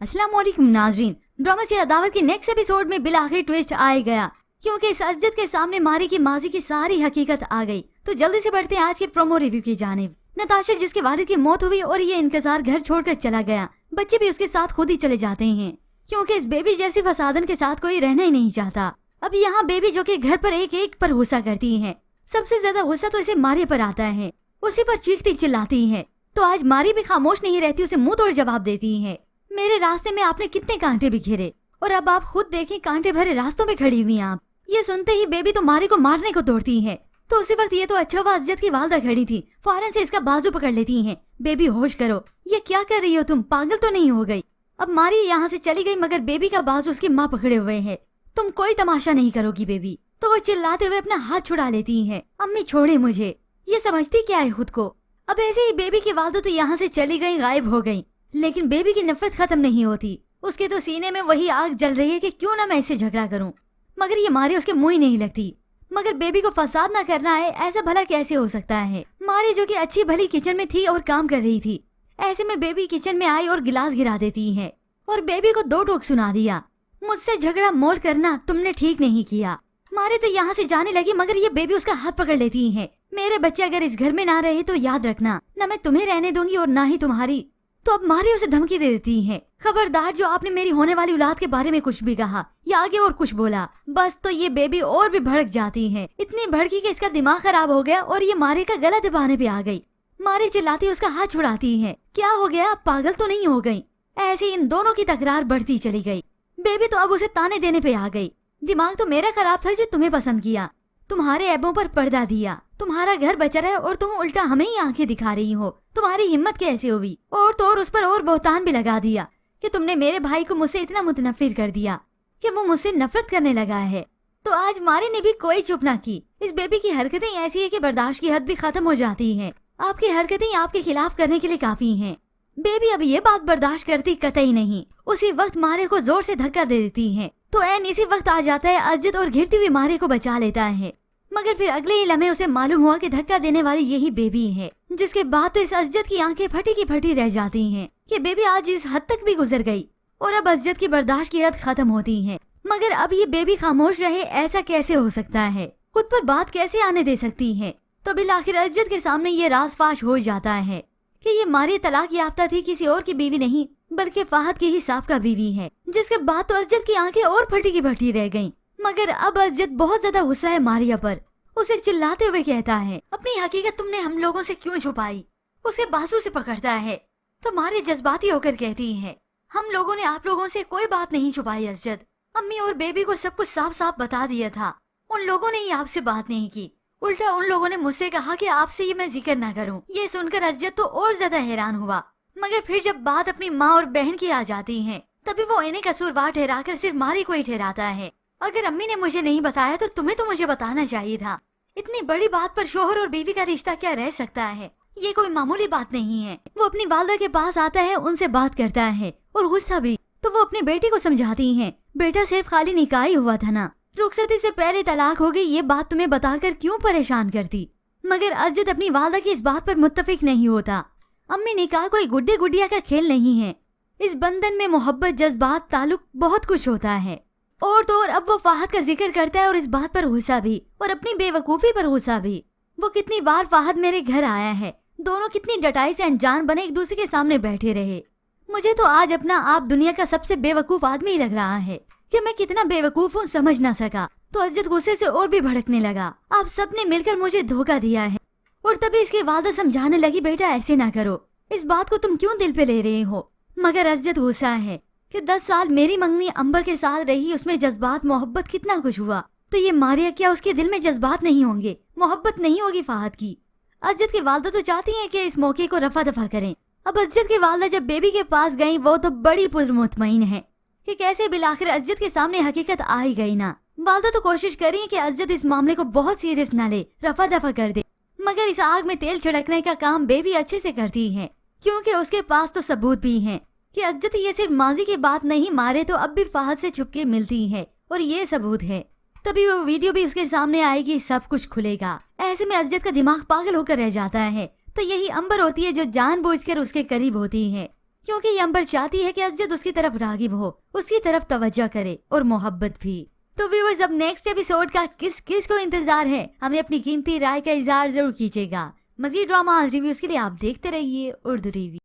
अस्सलाम वालेकुम नाजरीन, ड्रामा से अदावत के नेक्स्ट एपिसोड में बिल आखिर ट्विस्ट आ गया क्योंकि इस अज्जत के सामने मारी की माजी की सारी हकीकत आ गई। तो जल्दी से बढ़ते हैं आज के प्रोमो रिव्यू की जानिब। नताशा जिसके वालिद की मौत हुई और ये इंतजार घर छोड़कर चला गया, बच्चे भी उसके साथ खुद ही चले जाते हैं क्योंकि इस बेबी जैसी फसादन के साथ कोई रहना ही नहीं चाहता। अब यहाँ बेबी जो कि घर पर एक एक पर गुस्सा करती है, सबसे ज्यादा गुस्सा तो इसे मारी पर आता है, उसी पर चीखती चिल्लाती है। तो आज मारी भी खामोश नहीं रहती, उसे मुंह तोड़ जवाब देती है, मेरे रास्ते में आपने कितने कांटे बिखेरे और अब आप खुद देखें कांटे भरे रास्तों में खड़ी हुई आप। ये सुनते ही बेबी तो मारी को मारने को दौड़ती है। तो उसी वक्त ये तो अच्छा हुआ अज्जत की वालदा खड़ी थी, फौरन से इसका बाजू पकड़ लेती हैं। बेबी होश करो, ये क्या कर रही हो तुम, पागल तो नहीं हो गई। अब मारी यहाँ से चली गई मगर बेबी का बाजू उसकी माँ पकड़े हुए है। तुम कोई तमाशा नहीं करोगी बेबी। तो वो चिल्लाते हुए अपना हाथ छुड़ा लेती है, अम्मी छोड़े मुझे। ये समझती क्या है खुद को। अब ऐसे ही बेबी की वालदा तो यहाँ से चली गई, गायब हो गई, लेकिन बेबी की नफरत खत्म नहीं होती। उसके तो सीने में वही आग जल रही है कि क्यों ना मैं इससे झगड़ा करूं, मगर ये मारी उसके मुंह ही नहीं लगती। मगर बेबी को फसाद ना करना है, ऐसा भला कैसे हो सकता है। मारी जो कि अच्छी भली किचन में थी और काम कर रही थी, ऐसे में बेबी किचन में आई और गिलास गिरा देती है और बेबी को दो टोक सुना दिया, मुझसे झगड़ा मोल करना तुमने ठीक नहीं किया। मारी तो यहाँ से जाने लगी मगर ये बेबी उसका हाथ पकड़ लेती है, मेरे बच्चे अगर इस घर में ना रहे तो याद रखना, न मैं तुम्हें रहने दूंगी और ना ही तुम्हारी। तो अब मारी उसे धमकी दे देती है, खबरदार जो आपने मेरी होने वाली औलाद के बारे में कुछ भी कहा या आगे और कुछ बोला, बस। तो ये बेबी और भी भड़क जाती है, इतनी भड़की कि इसका दिमाग खराब हो गया और ये मारी का गला दबाने पे आ गई। मारी चिल्लाती उसका हाथ छुड़ाती है, क्या हो गया, पागल तो नहीं हो गई। ऐसे इन दोनों की तकरार बढ़ती चली गई। बेबी तो अब उसे ताने देने पे आ गई, दिमाग तो मेरा खराब था जो तुम्हें पसंद किया, तुम्हारे ऐबों पर पर्दा दिया, तुम्हारा घर बचा रहा है और तुम उल्टा हमें ही आंखें दिखा रही हो, तुम्हारी हिम्मत कैसे हुई। और तो और उस पर और बहुतान भी लगा दिया कि तुमने मेरे भाई को मुझसे इतना मुतनफिर कर दिया कि वो मुझसे नफरत करने लगा है। तो आज मारी ने भी कोई चुप ना की। इस बेबी की हरकतें ऐसी है कि बर्दाश्त की हद भी खत्म हो जाती है। आपकी हरकतें आपके खिलाफ करने के लिए काफी हैं। बेबी अब ये बात बर्दाश्त करती कतई नहीं, उसी वक्त मारे को जोर से धक्का दे देती है। तो ऐन इसी वक्त आ जाता है अज्जत और घिरती हुई मारे को बचा लेता है। मगर फिर अगले ही लम्हे उसे मालूम हुआ कि धक्का देने वाली यही बेबी है, जिसके बाद तो इस अज्जत की आंखें फटी की फटी रह जाती हैं कि बेबी आज इस हद तक भी गुजर गई और अब अज्जत की बर्दाश्त की हद खत्म होती है। मगर अब ये बेबी खामोश रहे, ऐसा कैसे हो सकता है, खुद पर बात कैसे आने दे सकती है। तो बिल आखिर अज्जत के सामने ये राज फाश हो जाता है कि ये मारी तलाक याफ्ता थी, किसी और की बीवी नहीं बल्कि फाहद की ही साबका बीवी है। जिसके बाद तो अज्जत की आंखें और फटी की फटी रह गईं। मगर अब अज्जत बहुत ज्यादा गुस्सा है मारिया पर, उसे चिल्लाते हुए कहता है, अपनी हकीकत तुमने हम लोगों से क्यों छुपाई। उसे बाजू से पकड़ता है तो मारी जज्बाती होकर कहती है, हम लोगों ने आप लोगों से कोई बात नहीं छुपाई अज्जत, अम्मी और बेबी को सब कुछ साफ साफ बता दिया था। उन लोगों ने ही आपसे बात नहीं की, उल्टा उन लोगों ने मुझसे कहा कि आपसे ये मैं जिक्र ना करूं। ये सुनकर अज्जत तो और ज्यादा हैरान हुआ। मगर फिर जब बात अपनी माँ और बहन की आ जाती है तभी वो इन्हें कसूरवार ठहराकर सिर्फ मारी को ही ठहराता है। अगर अम्मी ने मुझे नहीं बताया तो तुम्हें तो मुझे बताना चाहिए था। इतनी बड़ी बात पर शोहर और बीवी का रिश्ता क्या रह सकता है, ये कोई मामूली बात नहीं है। वो अपनी वालदा के पास आता है, उनसे बात करता है और गुस्सा भी। तो वो अपनी बेटी को समझाती है, बेटा सिर्फ खाली निकाह ही हुआ था ना, रुखसती से पहले तलाक हो गई, ये बात तुम्हें बताकर क्यों परेशान करती। मगर अज्जत अपनी वालदा की इस बात पर मुत्तफिक नहीं होता। अम्मी निकाह कोई गुड्डे गुडिया का खेल नहीं है, इस बंधन में मोहब्बत, जज्बात, ताल्लुक बहुत कुछ होता है। और तो और अब वो फाहद का जिक्र करता है और इस बात पर गुस्सा भी और अपनी बेवकूफ़ी पर गुस्सा भी। वो कितनी बार फाहद मेरे घर आया है, दोनों कितनी डटाई से अनजान बने एक दूसरे के सामने बैठे रहे। मुझे तो आज अपना आप दुनिया का सबसे बेवकूफ़ आदमी लग रहा है कि मैं कितना बेवकूफ़ हूँ, समझ ना सका। तो अज्जत गुस्से से और भी भड़कने लगा, आप सबने मिलकर मुझे धोखा दिया है। और तभी इसकी वालदा समझाने लगी, बेटा ऐसे ना करो, इस बात को तुम क्यों दिल पे ले रहे हो। मगर अज्जत गुस्सा है कि 10 साल मेरी मंगनी अंबर के साथ रही, उसमें जज्बात मोहब्बत कितना कुछ हुआ, तो ये मारिया क्या उसके दिल में जज्बात नहीं होंगे, मोहब्बत नहीं होगी फाहद की। अज्जत की वालदा तो चाहती हैं कि इस मौके को रफा दफा करें। अब अज्जत की वालदा जब बेबी के पास गई, वो तो बड़ी पुरमुतमईन है कि कैसे बिलाखिर अज्जत के सामने हकीकत आ ही गई ना। वालदा तो कोशिश करी कि अज्जत इस मामले को बहुत सीरियस ना ले, रफा दफा कर दे। मगर इस आग में तेल छिड़कने का काम बेबी अच्छे से करती है क्योंकि उसके पास तो सबूत भी हैं कि अज्जत ये सिर्फ माजी की बात नहीं, मारे तो अब भी फाहद से छुपके मिलती है और ये सबूत है। तभी वो वीडियो भी उसके सामने आएगी, सब कुछ खुलेगा। ऐसे में अज्जत का दिमाग पागल होकर रह जाता है। तो यही अंबर होती है जो जानबूझकर उसके करीब होती है کیونکہ یہ امبر چاہتی ہے کہ اسجد اس کی طرف راغب ہو، اس کی طرف توجہ کرے اور محبت بھی۔ تو ویورز اب نیکسٹ ایپیسوڈ کا کس کس کو انتظار ہے، ہمیں اپنی قیمتی رائے کا اظہار ضرور کیجیے گا۔ مزید ڈرامہ ریویوز کے لیے آپ دیکھتے رہیے اردو ریویو۔